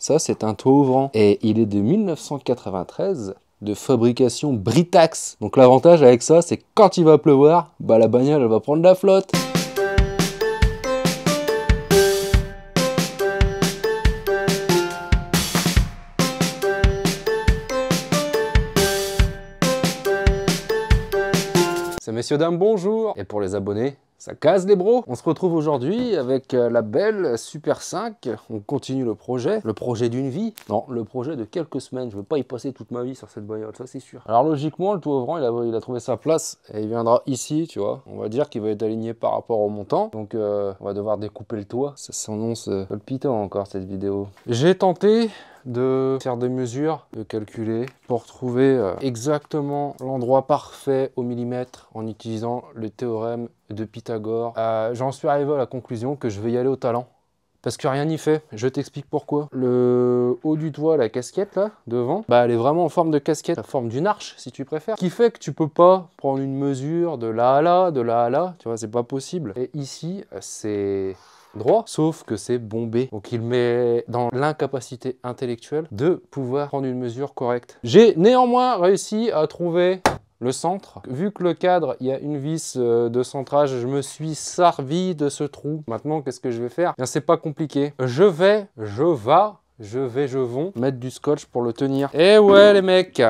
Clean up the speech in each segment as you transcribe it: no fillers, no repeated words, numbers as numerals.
Ça, c'est un toit ouvrant. Et il est de 1993, de fabrication Britax. Donc l'avantage avec ça, c'est que quand il va pleuvoir, bah la bagnole, elle va prendre la flotte. C'est messieurs, dames, bonjour. Et pour les abonnés, ça case les bros. On se retrouve aujourd'hui avec la belle Super 5. On continue le projet d'une vie. Non, le projet de quelques semaines. Je ne veux pas y passer toute ma vie sur cette bagnole, ça c'est sûr. Alors logiquement, le toit ouvrant, il a trouvé sa place et il viendra ici, tu vois. On va dire qu'il va être aligné par rapport au montant. Donc on va devoir découper le toit. Ça s'annonce palpitant encore cette vidéo. J'ai tenté de faire des mesures, de calculer pour trouver exactement l'endroit parfait au millimètre en utilisant le théorème de Pythagore. J'en suis arrivé à la conclusion que je vais y aller au talent parce que rien n'y fait. Je t'explique pourquoi. Le haut du toit, la casquette là devant, bah elle est vraiment en forme de casquette, la forme d'une arche si tu préfères, ce qui fait que tu peux pas prendre une mesure de là à là, de là à là, tu vois, c'est pas possible. Et ici c'est droit, sauf que c'est bombé. Donc il met dans l'incapacité intellectuelle de pouvoir prendre une mesure correcte. J'ai néanmoins réussi à trouver le centre. Vu que le cadre, il y a une vis de centrage, je me suis servi de ce trou. Maintenant, qu'est-ce que je vais faire? Bien, c'est pas compliqué. Je vais mettre du scotch pour le tenir. Et ouais les mecs,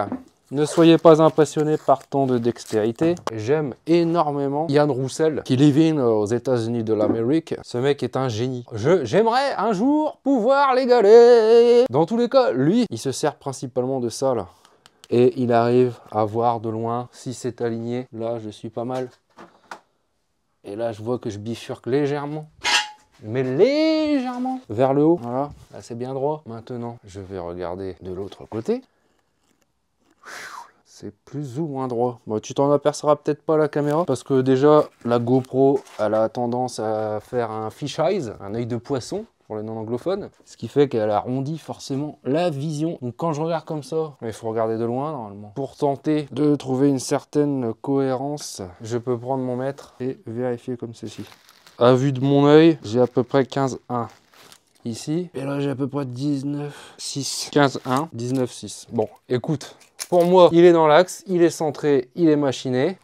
ne soyez pas impressionnés par tant de dextérité. J'aime énormément Ian Roussel, qui live aux États-Unis de l'Amérique. Ce mec est un génie. J'aimerais un jour pouvoir l'égaler. Dans tous les cas, lui, il se sert principalement de ça, là. Et il arrive à voir de loin si c'est aligné. Là, je suis pas mal. Et là, je vois que je bifurque légèrement. Mais légèrement vers le haut. Voilà, là, c'est bien droit. Maintenant, je vais regarder de l'autre côté. C'est plus ou moins droit. Bon, tu t'en apercevras peut-être pas à la caméra parce que déjà la GoPro elle a tendance à faire un fish eyes, un œil de poisson pour les non-anglophones, ce qui fait qu'elle arrondit forcément la vision. Donc quand je regarde comme ça, il faut regarder de loin normalement. Pour tenter de trouver une certaine cohérence, je peux prendre mon mètre et vérifier comme ceci. À vue de mon œil, j'ai à peu près 15,1. Ici, et là j'ai à peu près 19,6. 15,1, 19,6. Bon, écoute. Pour moi, il est dans l'axe, il est centré, il est machiné.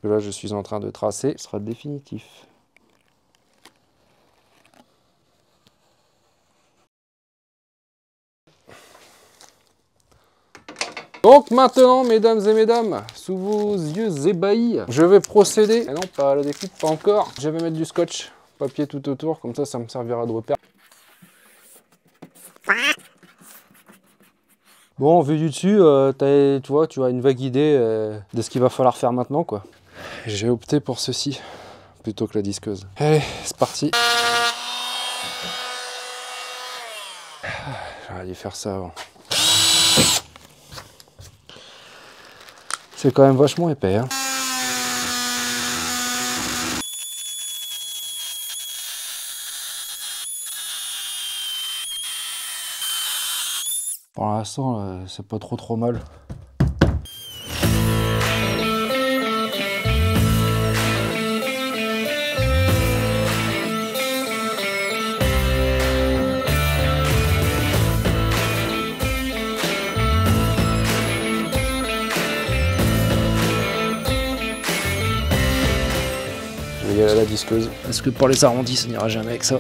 Là, je suis en train de tracer, ce sera définitif. Donc maintenant, mesdames et mesdames, sous vos yeux ébahis, je vais procéder. Et non, pas à la découpe, pas encore. Je vais mettre du scotch, papier tout autour, comme ça me servira de repère. Bon, vu du dessus, tu as une vague idée de ce qu'il va falloir faire maintenant, quoi. J'ai opté pour ceci, plutôt que la disqueuse. Allez, c'est parti. J'aurais dû faire ça avant. C'est quand même vachement épais, hein. Pour l'instant, c'est pas trop mal. Je vais y aller à la disqueuse. Parce que pour les arrondis, ça n'ira jamais avec ça.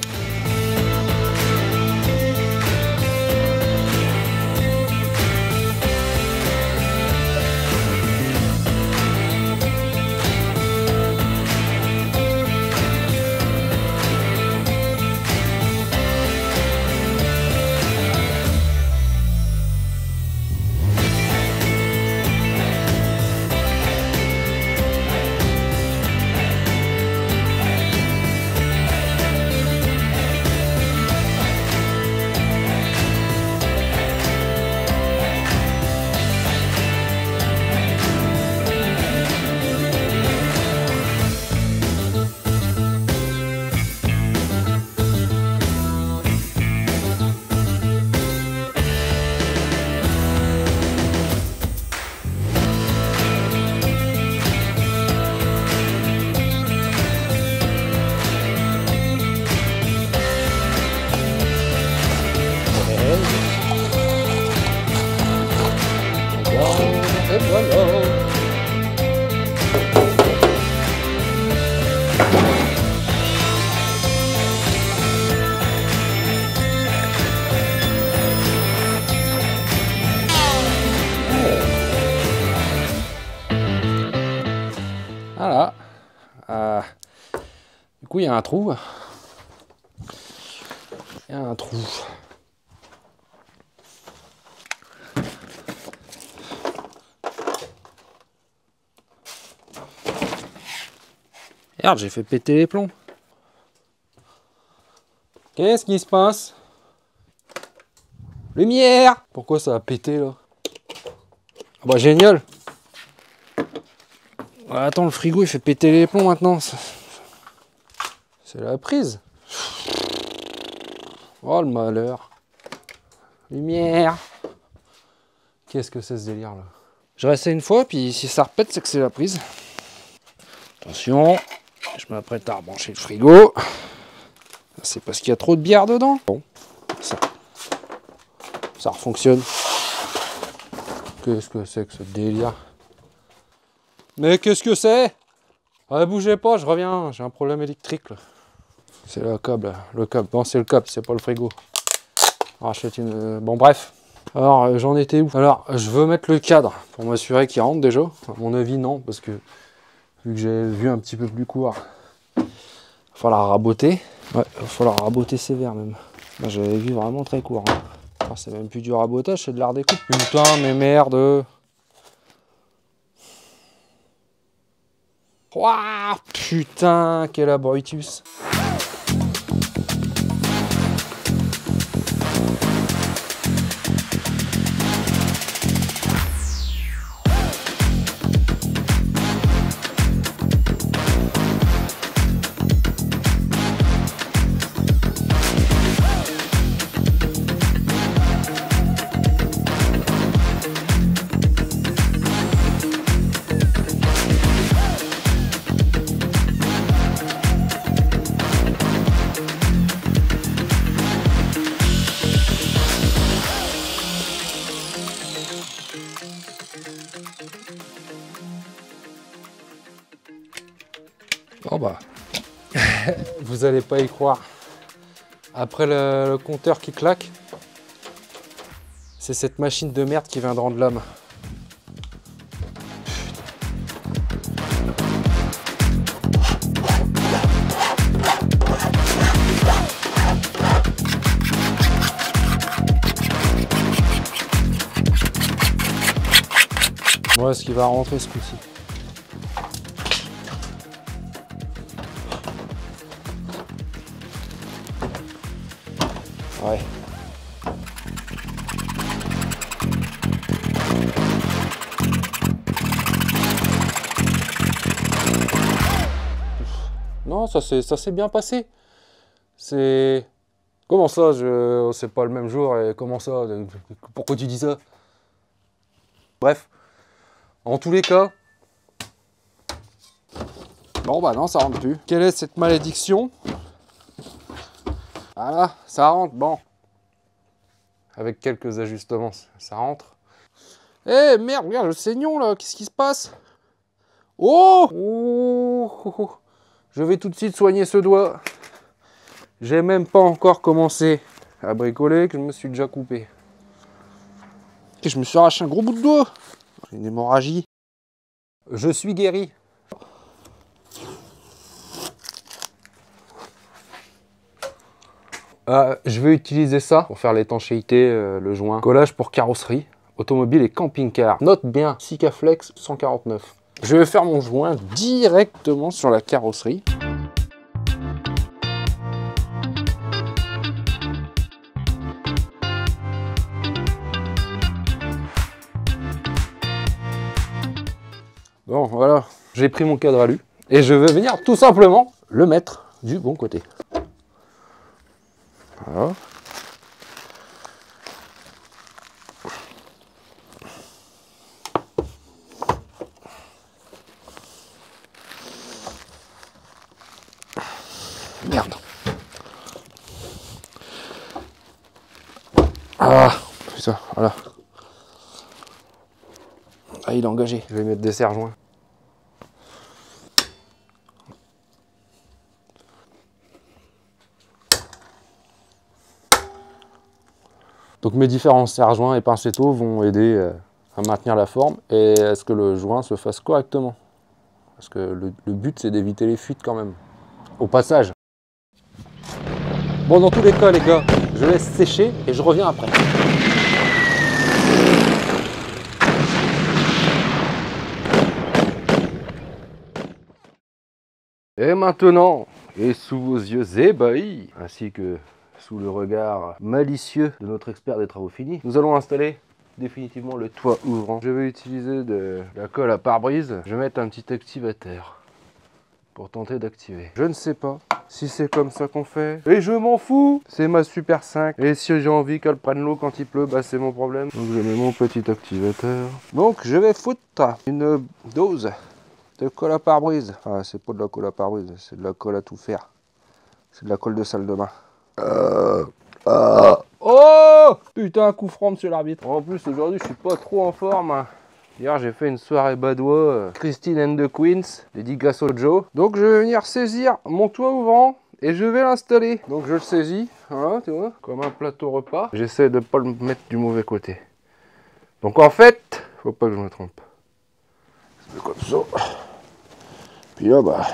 coup, il y a un trou. Il y a un trou. Regarde, j'ai fait péter les plombs. Qu'est-ce qui se passe? Lumière! Pourquoi ça a pété là? Ah bah génial! Ah, attends, le frigo il fait péter les plombs maintenant. C'est la prise. Oh le malheur. Lumière! Qu'est-ce que c'est ce délire là? Je réessaye une fois, puis si ça repète, c'est que c'est la prise. Attention, je m'apprête à rebrancher le frigo. C'est parce qu'il y a trop de bière dedans. Bon, ça refonctionne. Qu'est-ce que c'est que ce délire? Mais qu'est-ce que c'est? Ah, bougez pas, je reviens, j'ai un problème électrique là. C'est le câble, bon c'est le câble, c'est pas le frigo. Rachète une... Bon bref. Alors j'en étais où? Alors je veux mettre le cadre pour m'assurer qu'il rentre déjà. À mon avis non, parce que vu que j'ai vu un petit peu plus court, il va falloir raboter. Ouais, il va falloir raboter sévère même. Là j'avais vu vraiment très court. Hein. Alors c'est même plus du rabotage, c'est de la redécoupe. Putain mais merde. Ouah, putain, quel abrutus. Oh bah, vous allez pas y croire. Après le compteur qui claque, c'est cette machine de merde qui vient de rendre l'âme. Voilà ce qui va rentrer ce coup-ci. Ouais. Non, ça s'est bien passé. C'est... Comment ça, c'est pas le même jour et comment ça? Pourquoi tu dis ça? Bref. En tous les cas... Bon bah non, ça rentre plus. Quelle est cette malédiction? Voilà, ça rentre, bon. Avec quelques ajustements, ça rentre. Eh merde, regarde le saignon là, qu'est-ce qui se passe? Oh, oh. Je vais tout de suite soigner ce doigt. J'ai même pas encore commencé à bricoler que je me suis déjà coupé. Et je me suis arraché un gros bout de doigt. J'ai une hémorragie. Je suis guéri. Je vais utiliser ça pour faire l'étanchéité, le joint. Collage pour carrosserie, automobile et camping-car. Note bien, Sikaflex 149. Je vais faire mon joint directement sur la carrosserie. Bon, voilà, j'ai pris mon cadre alu et je vais venir tout simplement le mettre du bon côté. Voilà. Merde. Ah, putain, voilà. Ah, il est engagé. Je vais mettre des serre-joints. Donc mes différents serre-joints et pincettos vont aider à maintenir la forme et à ce que le joint se fasse correctement. Parce que le but c'est d'éviter les fuites quand même. au passage. Bon, dans tous les cas, les gars, je laisse sécher et je reviens après. Et maintenant, et sous vos yeux ébahis, ainsi que sous le regard malicieux de notre expert des travaux finis, nous allons installer définitivement le toit ouvrant. Je vais utiliser de la colle à pare-brise. Je vais mettre un petit activateur pour tenter d'activer. Je ne sais pas si c'est comme ça qu'on fait. Et je m'en fous. C'est ma Super 5. Et si j'ai envie qu'elle prenne l'eau quand il pleut, bah c'est mon problème. Donc je mets mon petit activateur. Donc je vais foutre une dose de colle à pare-brise. Ah, c'est pas de la colle à pare-brise, c'est de la colle à tout faire. C'est de la colle de salle de bain. Oh putain, coup franc, monsieur l'arbitre. En plus, aujourd'hui, je suis pas trop en forme. Hier, j'ai fait une soirée badois, Christine and the Queens, dédicace au Joe. Donc, je vais venir saisir mon toit ouvrant et je vais l'installer. Donc, je le saisis, voilà, tu vois, comme un plateau repas. J'essaie de pas le mettre du mauvais côté. Donc, en fait, faut pas que je me trompe. C'est comme ça. Puis là, bah,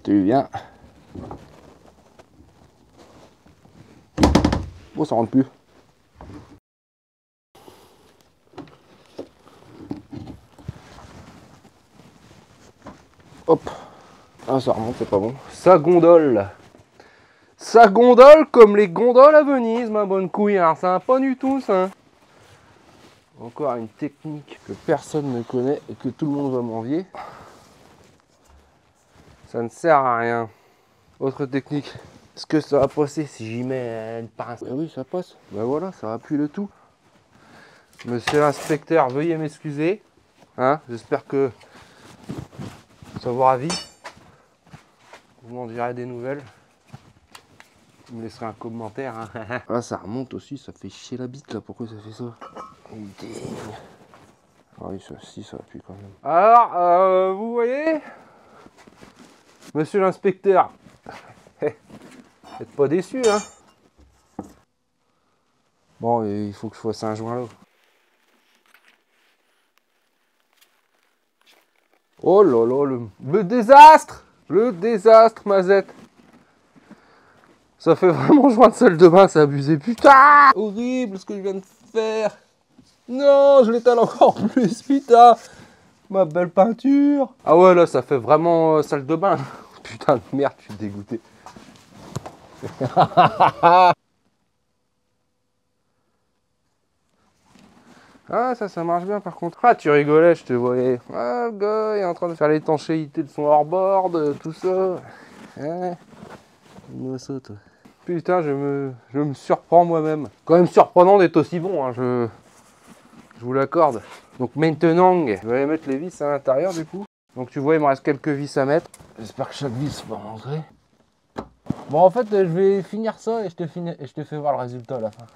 tu viens. Oh, ça rentre plus. Hop. Ah, ça remonte, c'est pas bon. Ça gondole. Ça gondole comme les gondoles à Venise, ma bonne couille. Alors, ça va pas du tout, ça. Encore une technique que personne ne connaît et que tout le monde va m'envier. Ça ne sert à rien. Autre technique. Est-ce que ça va passer si j'y mets une pince? Oui, ça passe. Ben voilà, ça appuie le tout. Monsieur l'inspecteur, veuillez m'excuser. Hein, j'espère que ça vous ravit. Vous m'en direz des nouvelles. Vous me laisserez un commentaire. Hein. Ah, ça remonte aussi, ça fait chier la bite là. Pourquoi ça fait ça? Oh, ah oui, ça, si, ça appuie quand même. Alors, vous voyez, monsieur l'inspecteur, n'êtes pas déçu, hein? Bon, il faut que je fasse un joint là. Oh là là, le désastre! Le désastre, Mazette! Ça fait vraiment joint de salle de bain, c'est abusé. Putain! Horrible ce que je viens de faire! Non, je l'étale encore plus, putain! Ma belle peinture! Ah ouais, là, ça fait vraiment salle de bain. Putain de merde, je suis dégoûté. Ah, ça marche bien par contre. Ah, tu rigolais, je te voyais. Ah, le gars est en train de faire l'étanchéité de son hors-board, tout ça. Hein? Dis-moi ça, toi. Putain, je me surprends moi-même. Quand même surprenant d'être aussi bon, hein, je vous l'accorde. Donc maintenant, je vais aller mettre les vis à l'intérieur du coup. Donc tu vois, il me reste quelques vis à mettre. J'espère que chaque vis va rentrer. Bon, en fait, je vais finir ça et je te fais voir le résultat à la fin.